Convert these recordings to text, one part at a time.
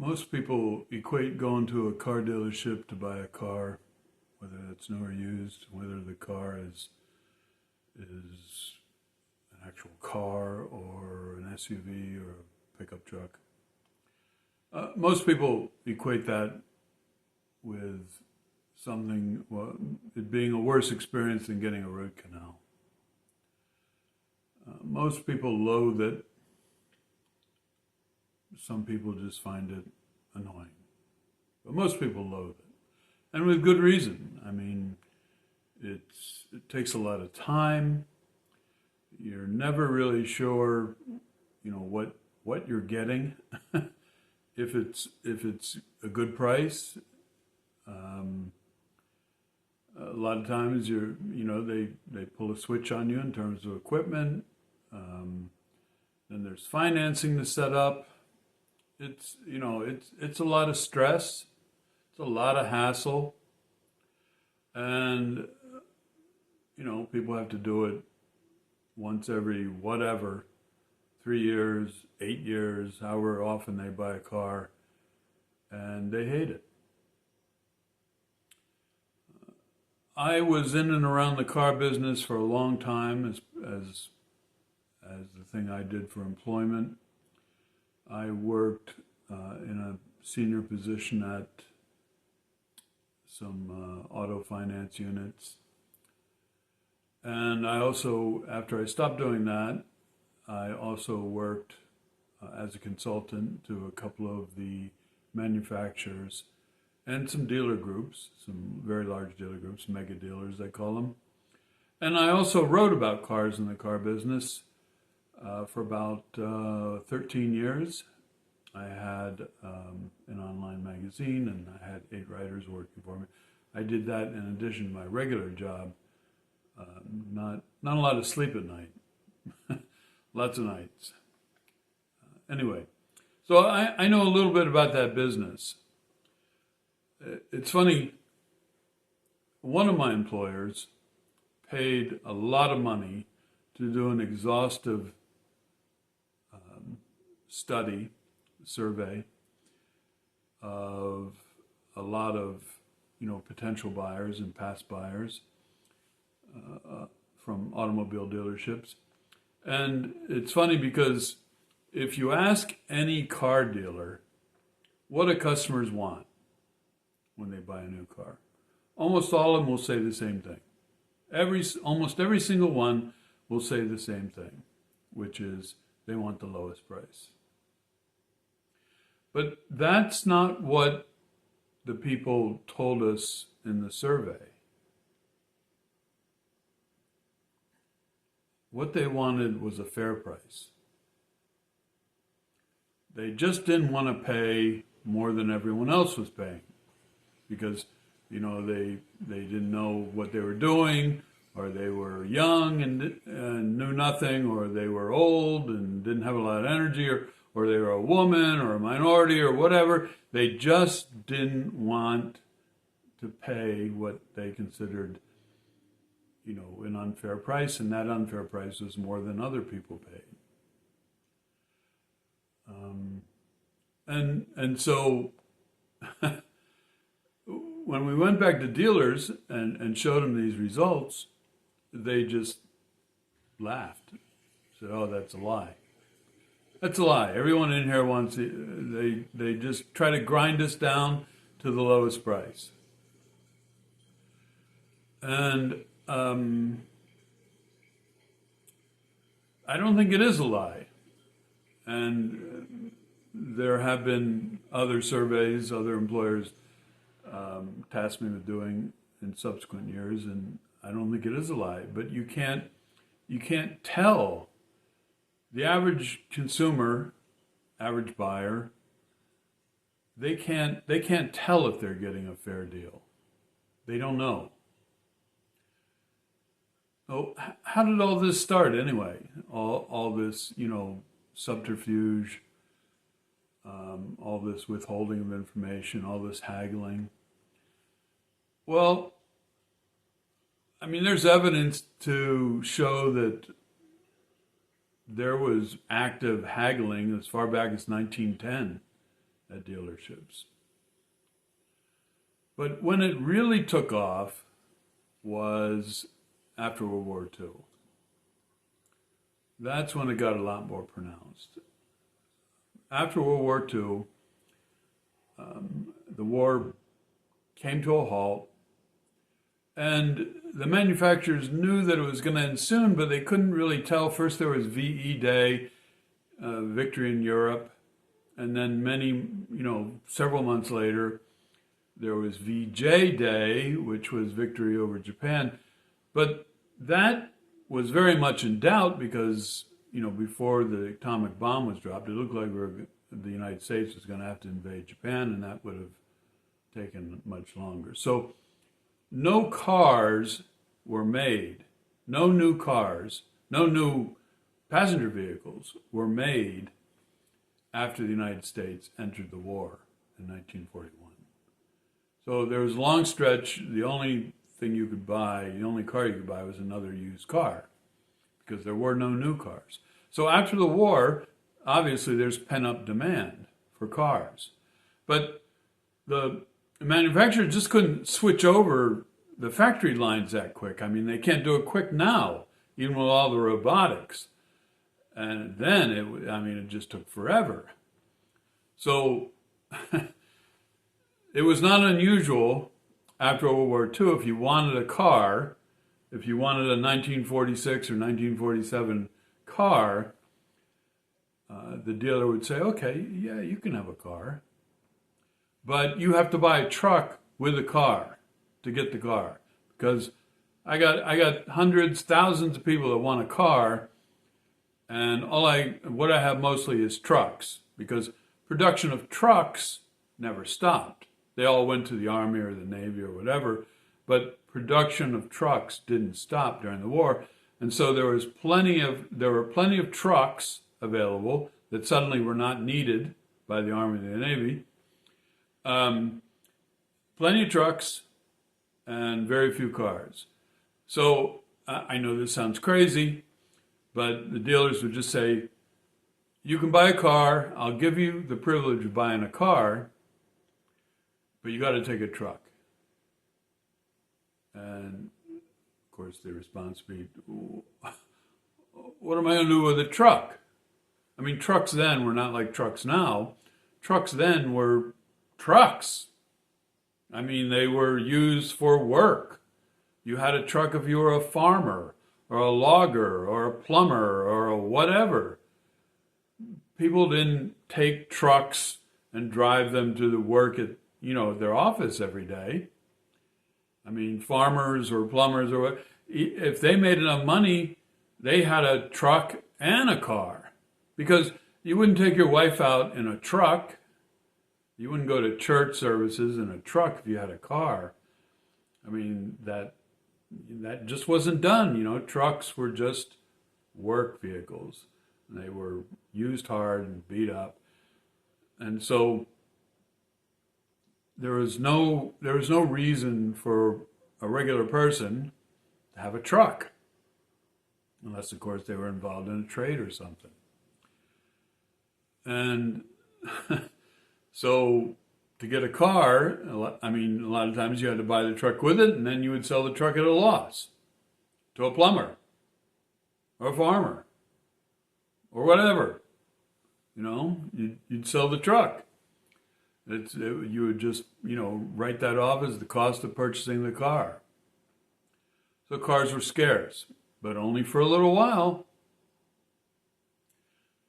Most people equate going to a car dealership to buy a car, whether it's new or used, whether the car is an actual car or an SUV or a pickup truck. Most people equate that with something, well, it being a worse experience than getting a root canal. Most people loathe it. Some people just find it annoying. But most people loathe it. And with good reason. I mean, it takes a lot of time. You're never really sure, what you're getting. If it's a good price, a lot of times they pull a switch on you in terms of equipment. Then there's financing to set up. It's a lot of stress. It's a lot of hassle. And people have to do it once every 3 years, 8 years, however often they buy a car, and they hate it. I was in and around the car business for a long time as the thing I did for employment. I worked in a senior position at some auto finance units. And I also, after I stopped doing that, I also worked as a consultant to a couple of the manufacturers and some dealer groups, some very large dealer groups, mega dealers they call them. And I also wrote about cars in the car business for about 13 years. I had an online magazine and I had 8 writers working for me. I did that in addition to my regular job. Not a lot of sleep at night. Lots of nights. Anyway, so I know a little bit about that business. It's funny, one of my employers paid a lot of money to do an exhaustive survey of a lot of potential buyers and past buyers from automobile dealerships. And it's funny because if you ask any car dealer what do customers want when they buy a new car, almost all of them will say the same thing. Almost every single one will say the same thing, which is they want the lowest price. But that's not what the people told us in the survey. What they wanted was a fair price. They just didn't want to pay more than everyone else was paying because, they didn't know what they were doing, or they were young and knew nothing, or they were old and didn't have a lot of energy, or they were a woman or a minority or whatever. They just didn't want to pay what they considered an unfair price, and that unfair price was more than other people paid. And so when we went back to dealers and showed them these results, they just laughed. Said, "Oh, that's a lie. That's a lie. Everyone in here wants they just try to grind us down to the lowest price." And I don't think it is a lie. And there have been other surveys, other employers tasked me with doing in subsequent years, and I don't think it is a lie. But you can't tell the average consumer, average buyer. They can't tell if they're getting a fair deal. They don't know. So how did all this start anyway? All this, subterfuge, all this withholding of information, all this haggling. Well, I mean, there's evidence to show that there was active haggling as far back as 1910 at dealerships. But when it really took off was after World War II. That's when it got a lot more pronounced. After World War II, the war came to a halt, and the manufacturers knew that it was going to end soon, but they couldn't really tell. First there was VE Day, victory in Europe, and then several months later, there was VJ Day, which was victory over Japan. But that was very much in doubt because, before the atomic bomb was dropped, it looked like the United States was going to have to invade Japan, and that would have taken much longer. So no cars were made, no new cars, no new passenger vehicles were made after the United States entered the war in 1941. So there was a long stretch, the only thing you could buy, the only car you could buy was another used car because there were no new cars. So after the war, obviously there's pent-up demand for cars. But the manufacturers just couldn't switch over the factory lines that quick. I mean, they can't do it quick now, even with all the robotics. And then it just took forever. So it was not unusual after World War II, if you wanted a car, if you wanted a 1946 or 1947 car, the dealer would say, okay, yeah, you can have a car, but you have to buy a truck with a car to get the car, because I got hundreds, thousands of people that want a car, and what I have mostly is trucks, because production of trucks never stopped. They all went to the Army or the Navy or whatever, but production of trucks didn't stop during the war. And so there were plenty of trucks available that suddenly were not needed by the Army and the Navy. Plenty of trucks and very few cars. So I know this sounds crazy, but the dealers would just say, you can buy a car, I'll give you the privilege of buying a car, but you got to take a truck. And of course the response would be, what am I going to do with a truck? I mean, trucks then were not like trucks now. Trucks then were trucks. I mean, they were used for work. You had a truck if you were a farmer or a logger or a plumber or a whatever. People didn't take trucks and drive them to the work at their office every day. I mean, farmers or plumbers or what, if they made enough money, they had a truck and a car, because you wouldn't take your wife out in a truck. You wouldn't go to church services in a truck if you had a car. I mean, that just wasn't done. Trucks were just work vehicles. They were used hard and beat up. And so there was no reason for a regular person to have a truck, unless, of course, they were involved in a trade or something. And so to get a car, a lot of times you had to buy the truck with it, and then you would sell the truck at a loss to a plumber or a farmer or whatever. You'd sell the truck. You would just, write that off as the cost of purchasing the car. So cars were scarce, but only for a little while.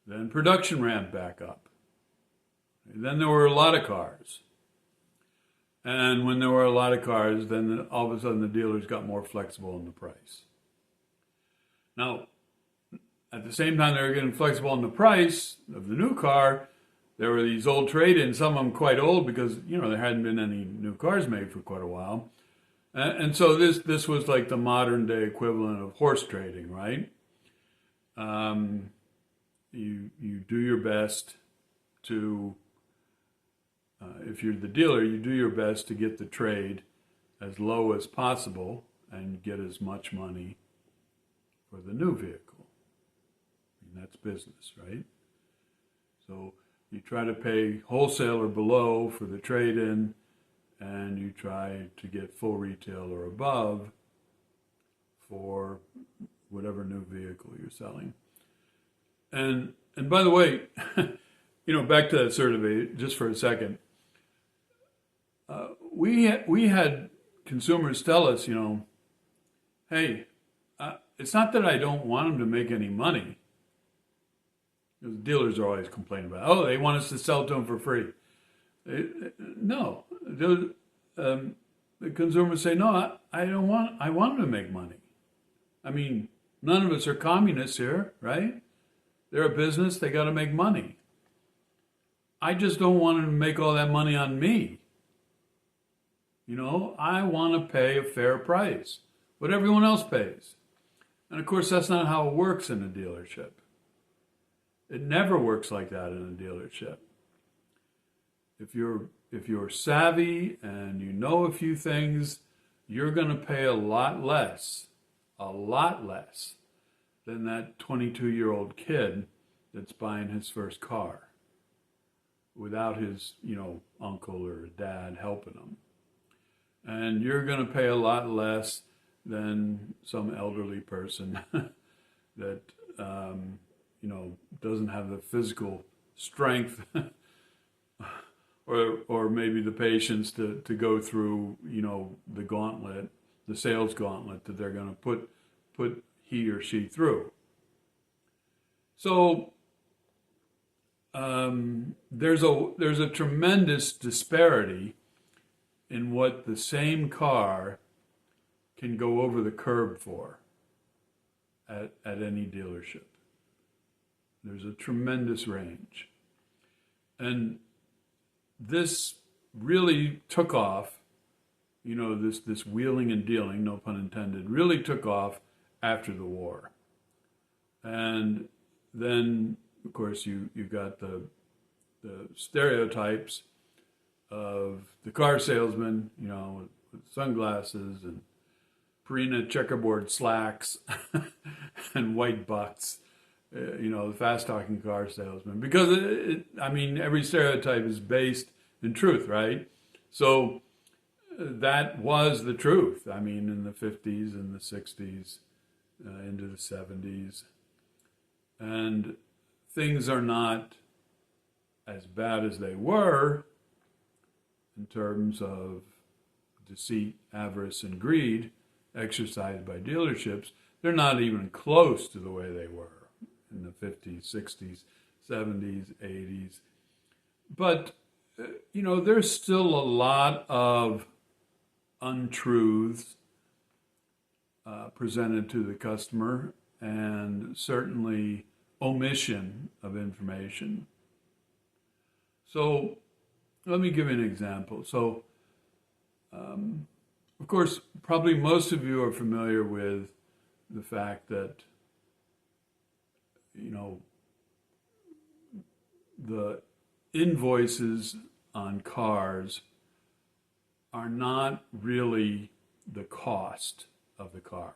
Then production ramped back up. Then there were a lot of cars. And when there were a lot of cars, then all of a sudden the dealers got more flexible in the price. Now, at the same time they were getting flexible in the price of the new car, there were these old trade-ins, some of them quite old because, there hadn't been any new cars made for quite a while. And so this was like the modern day equivalent of horse trading, right? You do your best to, if you're the dealer, you do your best to get the trade as low as possible and get as much money for the new vehicle. And that's business, right? So You try to pay wholesale or below for the trade-in, and you try to get full retail or above for whatever new vehicle you're selling. And by the way, back to that survey just for a second. We had consumers tell us, hey, it's not that I don't want them to make any money. The dealers are always complaining about, oh, they want us to sell to them for free. No, the consumers say, no, I don't want. I want them to make money. I mean, none of us are communists here, right? They're a business. They got to make money. I just don't want them to make all that money on me. I want to pay a fair price, what everyone else pays. And of course, that's not how it works in a dealership. It never works like that in a dealership. If you're savvy and you know a few things, you're going to pay a lot less than that 22-year-old kid that's buying his first car without his, uncle or dad helping him. And you're going to pay a lot less than some elderly person that, doesn't have the physical strength or maybe the patience to go through, the gauntlet, the sales gauntlet that they're going to put he or she through. So there's a tremendous disparity in what the same car can go over the curb for at any dealership. There's a tremendous range. And this really took off, this wheeling and dealing, no pun intended, really took off after the war. And then, of course, you got the stereotypes of the car salesman, with sunglasses and Purina checkerboard slacks and white butts, the fast-talking car salesman. Because, every stereotype is based in truth, right? So that was the truth, in the 50s and the 60s, into the 70s. And things are not as bad as they were in terms of deceit, avarice, and greed exercised by dealerships. They're not even close to the way they were in the 50s, 60s, 70s, 80s. But, there's still a lot of untruths presented to the customer, and certainly omission of information. So let me give you an example. So, of course, probably most of you are familiar with the fact that, the invoices on cars are not really the cost of the car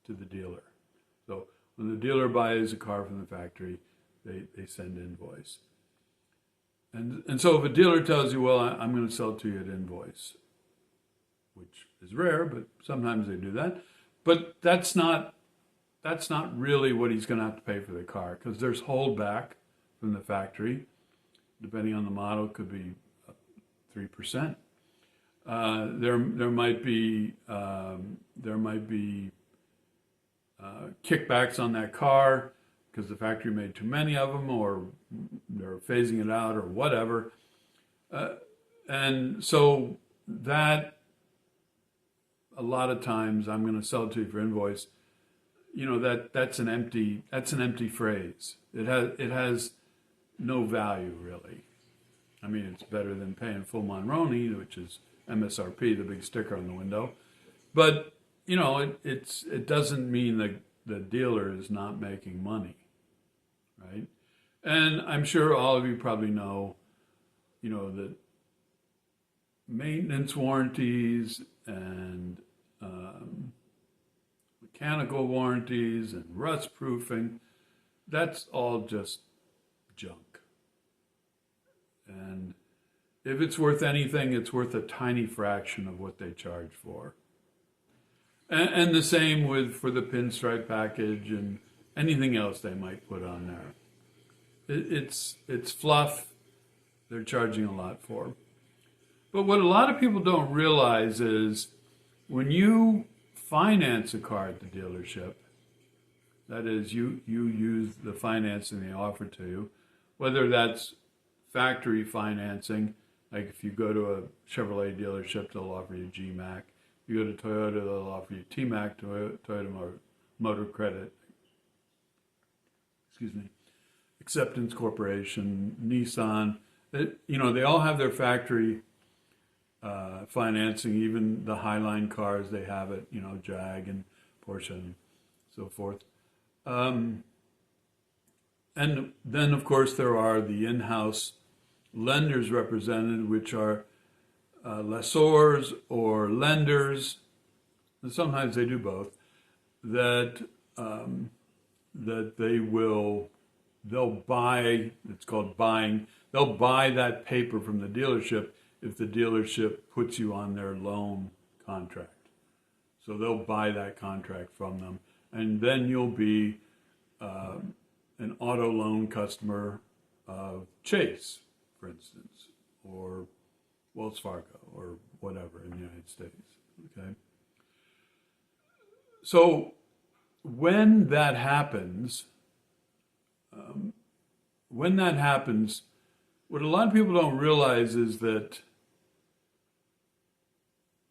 to the dealer. So when the dealer buys a car from the factory, they send invoice. And so if a dealer tells you, well, I'm going to sell to you at invoice, which is rare, but sometimes they do that. But that's not really what he's going to have to pay for the car, because there's holdback from the factory. Depending on the model, it could be 3%. There might be kickbacks on that car because the factory made too many of them, or they're phasing it out, or whatever. And so that, a lot of times, I'm going to sell it to you for invoice. That's an empty phrase. It has no value, really. It's better than paying full Monroney, which is MSRP, the big sticker on the window. But, it doesn't mean that the dealer is not making money, right? And I'm sure all of you probably know, that maintenance warranties and mechanical warranties and rust proofing, that's all just junk. if it's worth anything, it's worth a tiny fraction of what they charge for. And the same for the pinstripe package and anything else they might put on there. It's fluff. They're charging a lot for. But what a lot of people don't realize is when you finance a car at the dealership, that is, you use the financing they offer to you, whether that's factory financing, like if you go to a Chevrolet dealership, they'll offer you GMAC. You go to Toyota, they'll offer you TMAC, Toyota Motor Credit, Acceptance Corporation, Nissan. They all have their factory financing, even the Highline cars, they have it, Jag and Porsche and so forth. And then, of course, there are the in-house lenders represented, which are lessors or lenders, and sometimes they do both, that they'll buy, it's called buying, they'll buy that paper from the dealership if the dealership puts you on their loan contract. So they'll buy that contract from them, and then you'll be an auto loan customer of Chase, for instance, or Wells Fargo, or whatever in the United States. Okay. So when that happens, what a lot of people don't realize is that,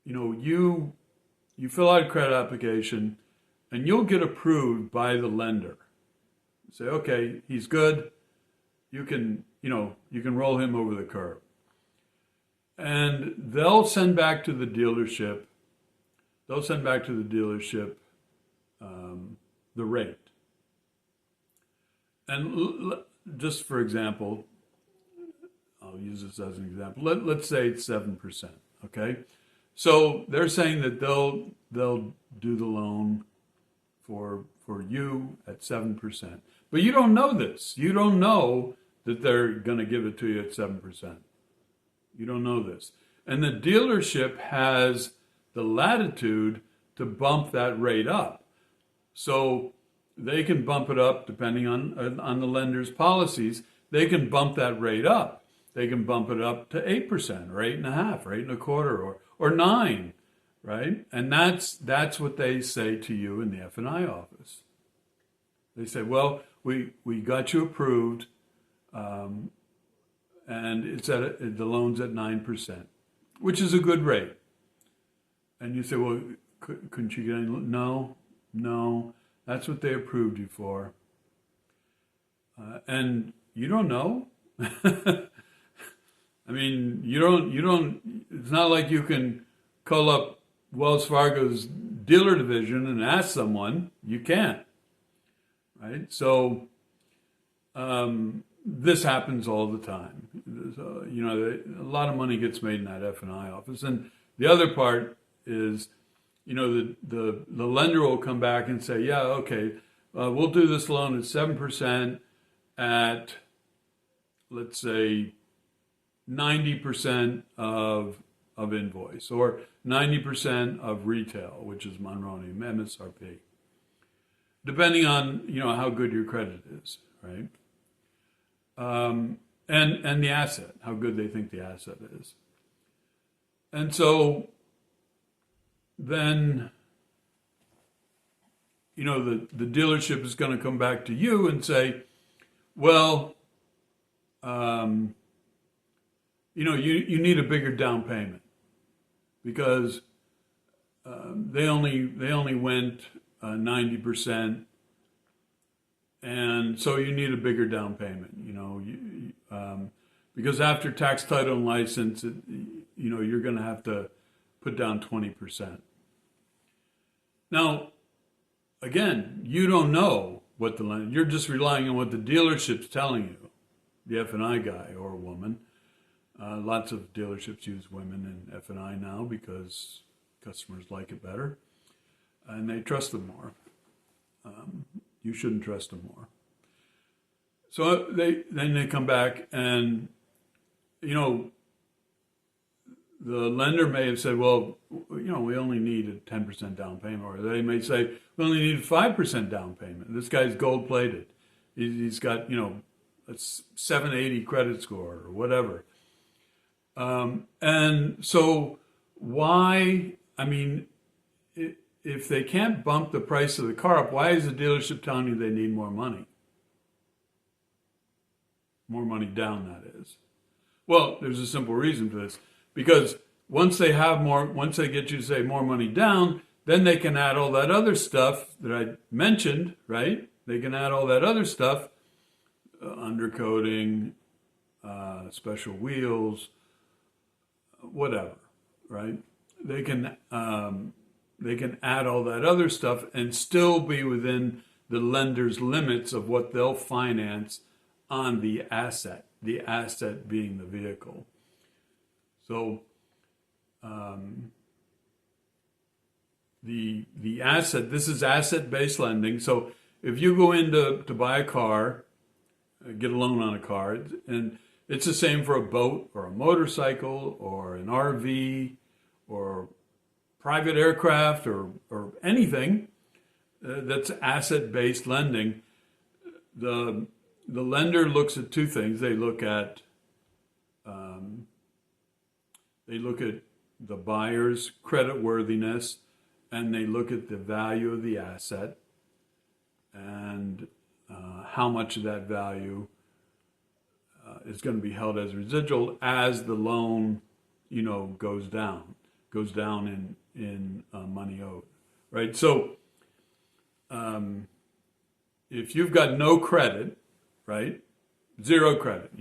you fill out a credit application and you'll get approved by the lender. Say, okay, he's good. You can roll him over the curb. And they'll send back to the dealership, the rate. And just for example, I'll use this as an example. Let's say it's 7%, okay? So they're saying that they'll do the loan for you at 7%. But you don't know this. You don't know that they're going to give it to you at 7%. You don't know this. And the dealership has the latitude to bump that rate up. So they can bump it up depending on the lender's policies. They can bump that rate up. They can bump it up to 8% or 8.5% or 8.25% or 9%, right? And that's what they say to you in the F&I office. They say, well, we got you approved, and the loan's at 9%, which is a good rate. And you say, well, couldn't you get any? No, that's what they approved you for. And you don't know. I mean, you don't, it's not like you can call up Wells Fargo's dealer division and ask someone. You can't, right? So this happens all the time. A lot of money gets made in that F&I office. And the other part is, the lender will come back and say, yeah, okay, we'll do this loan at 7% at, let's say, 90% of invoice, or 90% of retail, which is Monroney, MSRP, depending on how good your credit is, right? And the asset, how good they think the asset is. And so then the dealership is going to come back to you and say, well, you need a bigger down payment because they only went 90%, and so you need a bigger down payment. Because after tax, title, and license, you're going to have to put down 20%. Now, again, you don't know what you're just relying on what the dealership's telling you, the F&I guy or woman. Lots of dealerships use women in F&I now because customers like it better, and they trust them more. You shouldn't trust them more. So then they come back and, the lender may have said, well, we only need a 10% down payment, or they may say, we only need a 5% down payment. This guy's gold plated. He's got, a 780 credit score or whatever. And so why, if they can't bump the price of the car up, why is the dealership telling you they need more money? More money down, that is. Well, there's a simple reason for this. Because once they get you to say more money down, then they can add all that other stuff that I mentioned, right? They can add all that other stuff, undercoating, special wheels, whatever, right? They can add all that other stuff and still be within the lender's limits of what they'll finance on the asset being the vehicle. So the asset, this is asset-based lending. So if you go in to buy a car, get a loan on a car, and it's the same for a boat or a motorcycle or an RV or private aircraft or anything that's asset-based lending, the lender looks at two things. They look at the buyer's creditworthiness, and they look at the value of the asset and how much of that value is going to be held as residual as the loan, goes down in money owed, right? So if you've got no credit, right, zero credit,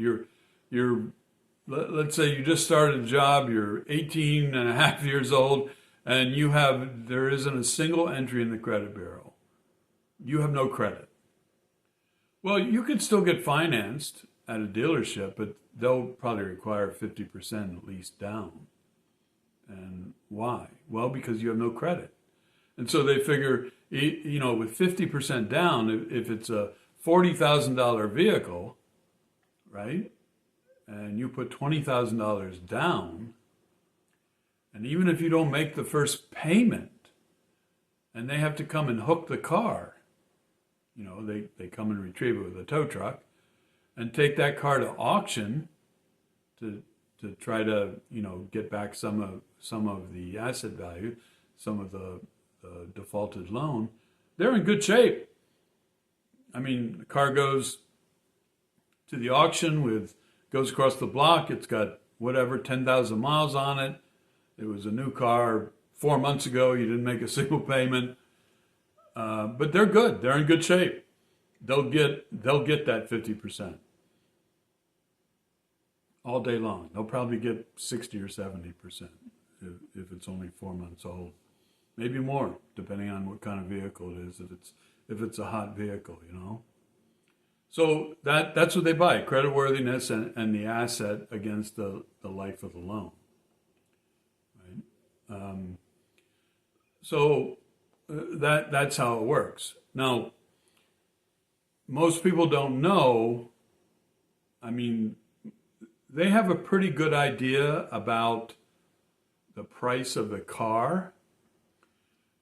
let's say you just started a job, you're 18 and a half years old, and there isn't a single entry in the credit bureau. You have no credit. Well, you could still get financed at a dealership, but they'll probably require 50% at least down. And why? Well, because you have no credit. And so they figure, with 50% down, if it's a $40,000 vehicle, right, and you put $20,000 down, and even if you don't make the first payment, and they have to come and hook the car, they come and retrieve it with a tow truck, and take that car to auction to try to get back some of the asset value, some of the defaulted loan, they're in good shape. The car goes to the auction goes across the block. It's got 10,000 miles on it. It was a new car 4 months ago. You didn't make a single payment, but they're good. They're in good shape. They'll get that 50% all day long. They'll probably get 60 or 70% if it's only 4 months old, maybe more, depending on what kind of vehicle it is. If it's a hot vehicle, So that's what they buy: creditworthiness and the asset against the life of the loan. Right? That's how it works. Now, most people don't know. They have a pretty good idea about the price of the car,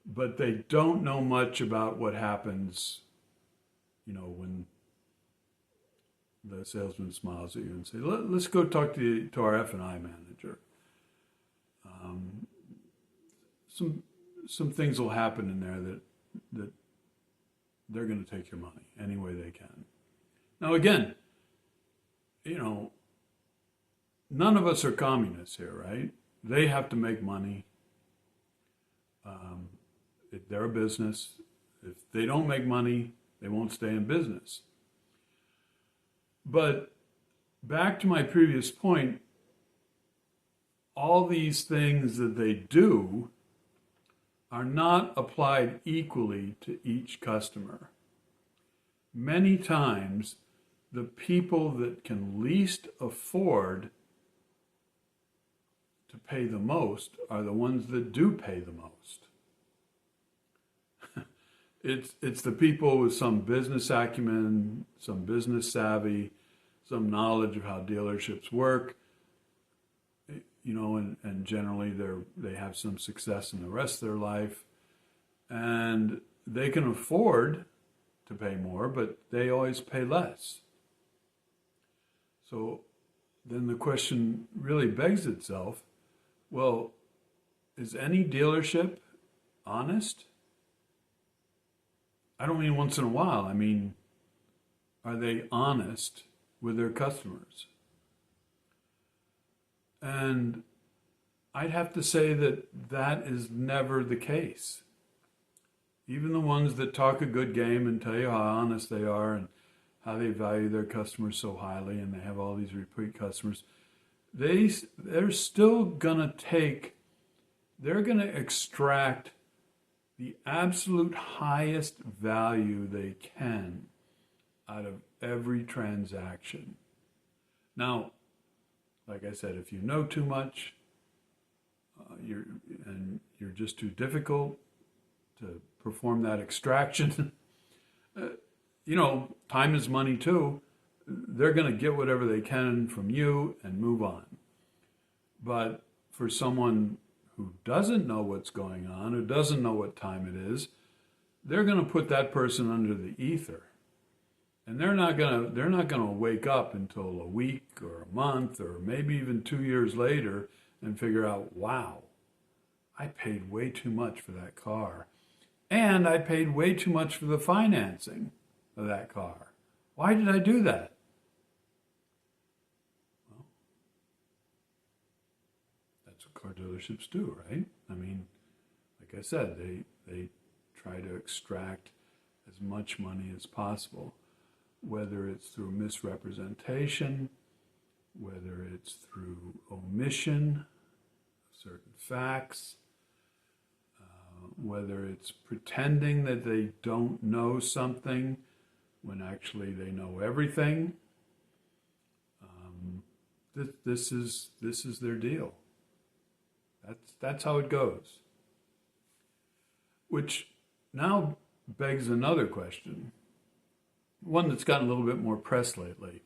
but they don't know much about what happens, when the salesman smiles at you and says, let's go talk to our F&I manager. Some things will happen in there that they're going to take your money any way they can. Now, again, none of us are communists here, right? They have to make money. They're a business. If they don't make money, they won't stay in business. But back to my previous point, all these things that they do are not applied equally to each customer. Many times, the people that can least afford to pay the most are the ones that do pay the most. It's the people with some business acumen, some business savvy, some knowledge of how dealerships work. and generally they have some success in the rest of their life, and they can afford to pay more, but they always pay less. So then the question really begs itself, well, is any dealership honest? I don't mean once in a while. I mean, are they honest with their customers? And I'd have to say that is never the case. Even the ones that talk a good game and tell you how honest they are and how they value their customers so highly and they have all these repeat customers, they're still going to extract the absolute highest value they can out of every transaction. Now, like I said, if you know too much, you're just too difficult to perform that extraction. Time is money too. They're going to get whatever they can from you and move on. But for someone who doesn't know what's going on, who doesn't know what time it is, they're going to put that person under the ether. And they're not going to wake up until a week or a month or maybe even 2 years later and figure out, wow, I paid way too much for that car. And I paid way too much for the financing of that car. Why did I do that? Well, that's what car dealerships do, right? I mean, like I said, they try to extract as much money as possible, whether it's through misrepresentation, whether it's through omission of certain facts, whether it's pretending that they don't know something when actually they know everything. This is their deal. That's how it goes. Which now begs another question, one that's gotten a little bit more press lately.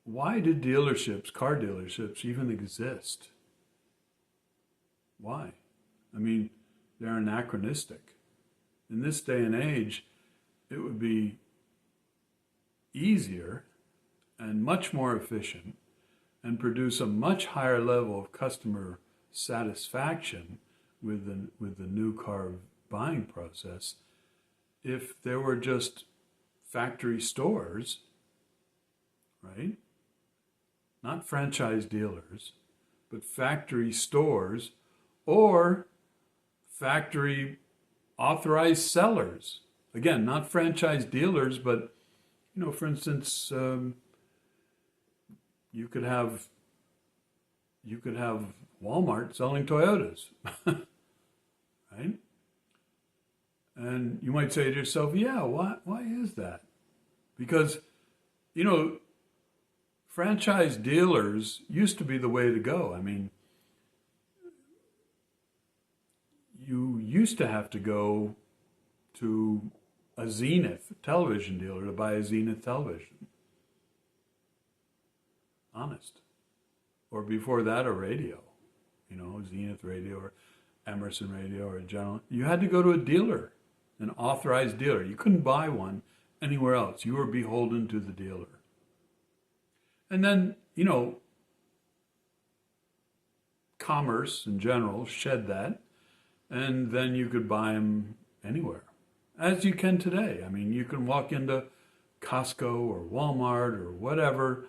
Why do car dealerships, even exist? Why? I mean, they're anachronistic. In this day and age, it would be easier and much more efficient and produce a much higher level of customer satisfaction with the new car buying process if there were just factory stores, right? Not franchise dealers, but factory stores or factory authorized sellers. Again, not franchise dealers, but, for instance, you could have Walmart selling Toyotas, right? And you might say to yourself, yeah, why is that? Because, franchise dealers used to be the way to go. I mean, you used to have to go to a Zenith television dealer to buy a Zenith television. Honest. Or before that, a radio. Zenith radio or Emerson radio or General. You had to go to a dealer, an authorized dealer. You couldn't buy one anywhere else. You were beholden to the dealer. And then, commerce in general shed that, and then you could buy them anywhere, as you can today. I mean, you can walk into Costco or Walmart or whatever,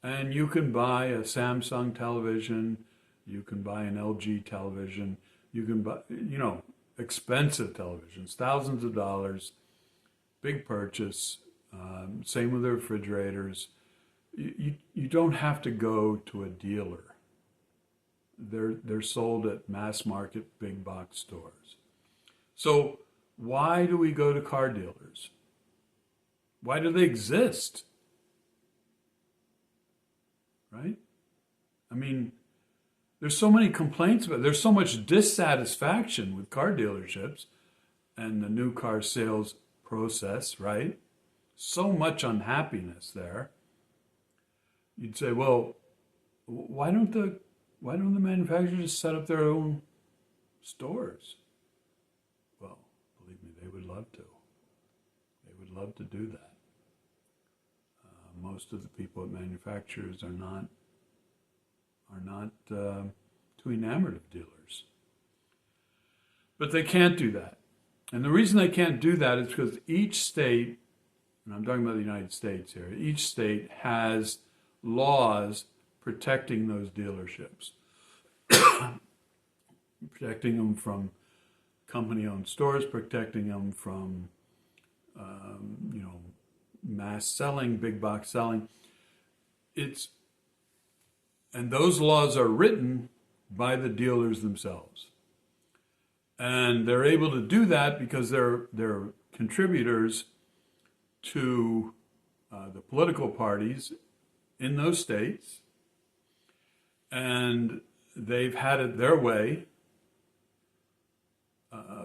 and you can buy a Samsung television, you can buy an LG television, you can buy, expensive televisions, thousands of dollars, big purchase, same with the refrigerators. You don't have to go to a dealer. They're sold at mass market big box stores. So why do we go to car dealers? Why do they exist? Right? I mean, there's so many complaints about it. There's so much dissatisfaction with car dealerships and the new car sales process, right? So much unhappiness there. You'd say, well, why don't the why don't the manufacturers just set up their own stores? Well, believe me, they would love to. They would love to do that. Most of the people at manufacturers are not too enamored of dealers. But they can't do that. And the reason they can't do that is because each state, and I'm talking about the United States here, each state has laws protecting those dealerships. Protecting them from company-owned stores, protecting them from, mass selling, big box selling. And those laws are written by the dealers themselves. And they're able to do that because they're contributors to the political parties in those states. And they've had it their way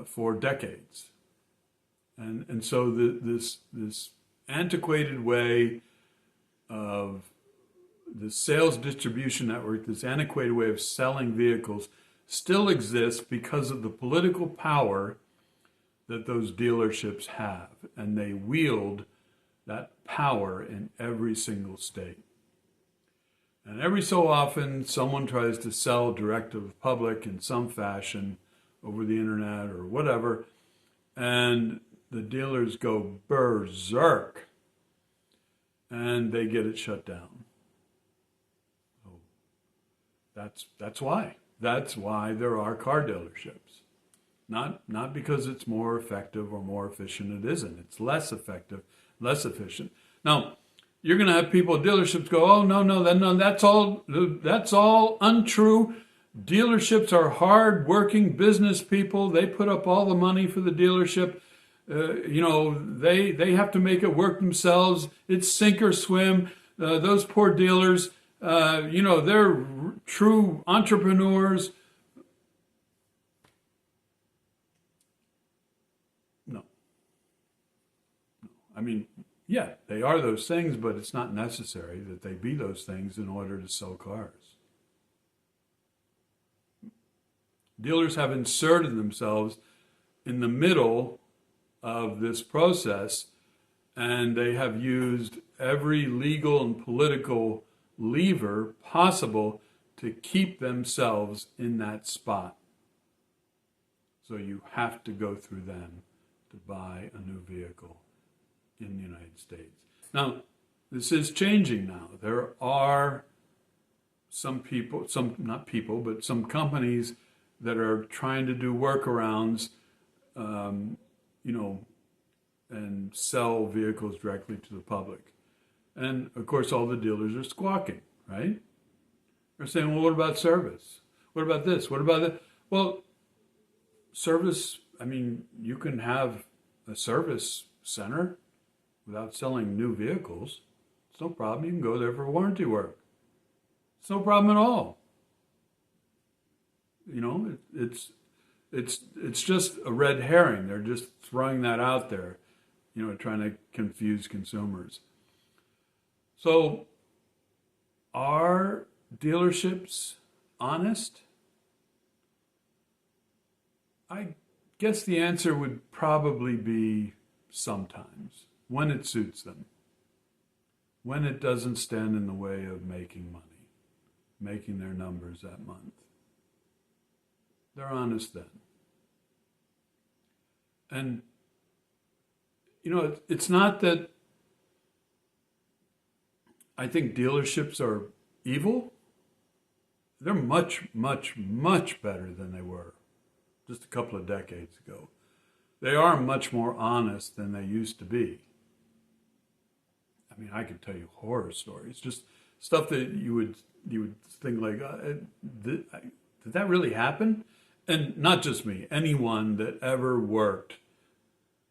for decades. And so this antiquated way of the sales distribution network, this antiquated way of selling vehicles still exists because of the political power that those dealerships have. And they wield that power in every single state. And every so often, someone tries to sell direct to the public in some fashion over the internet or whatever, and the dealers go berserk, and they get it shut down. So that's why. That's why there are car dealerships. Not because it's more effective or more efficient. It isn't. It's less effective, less efficient. Now, you're going to have people at dealerships go, oh, no, that's all untrue. Dealerships are hard-working business people. They put up all the money for the dealership. They have to make it work themselves. It's sink or swim. Those poor dealers, they're true entrepreneurs. No. I mean, yeah, they are those things, but it's not necessary that they be those things in order to sell cars. Dealers have inserted themselves in the middle of this process, and they have used every legal and political lever possible to keep themselves in that spot. So you have to go through them to buy a new vehicle in the United States. Now, this is changing now. There are some companies that are trying to do workarounds, and sell vehicles directly to the public. And of course, all the dealers are squawking, right? They're saying, well, what about service? What about this? What about that? Well, service, you can have a service center without selling new vehicles. It's no problem. You can go there for warranty work. It's no problem at all. It's just a red herring. They're just throwing that out there, trying to confuse consumers. So, are dealerships honest? I guess the answer would probably be sometimes, when it suits them, when it doesn't stand in the way of making money, making their numbers that month. They're honest then. And, it's not that I think dealerships are evil. They're much, much, much better than they were just a couple of decades ago. They are much more honest than they used to be. I could tell you horror stories, just stuff that you would think like, did that really happen? And not just me, anyone that ever worked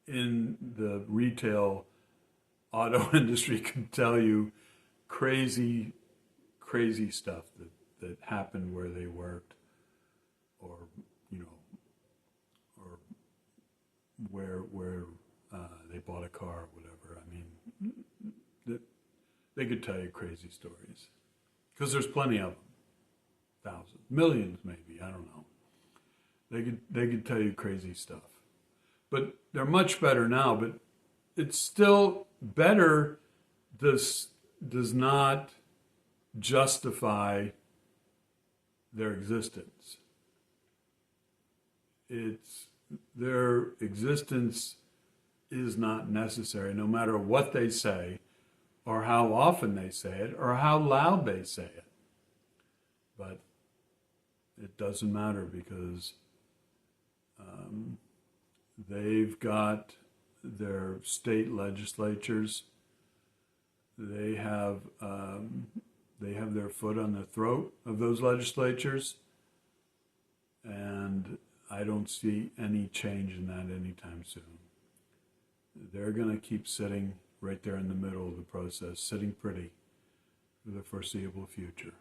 in the retail auto industry can tell you crazy stuff that happened where they worked, or where they bought a car or whatever. They could tell you crazy stories because there's plenty of them. thousands, millions maybe, I don't know. They could tell you crazy stuff. But they're much better now, but it's still better does not justify their existence. Their existence is not necessary, no matter what they say, or how often they say it, or how loud they say it. But it doesn't matter because they've got their state legislatures. They have their foot on the throat of those legislatures, and I don't see any change in that anytime soon. They're going to keep sitting right there in the middle of the process, sitting pretty for the foreseeable future.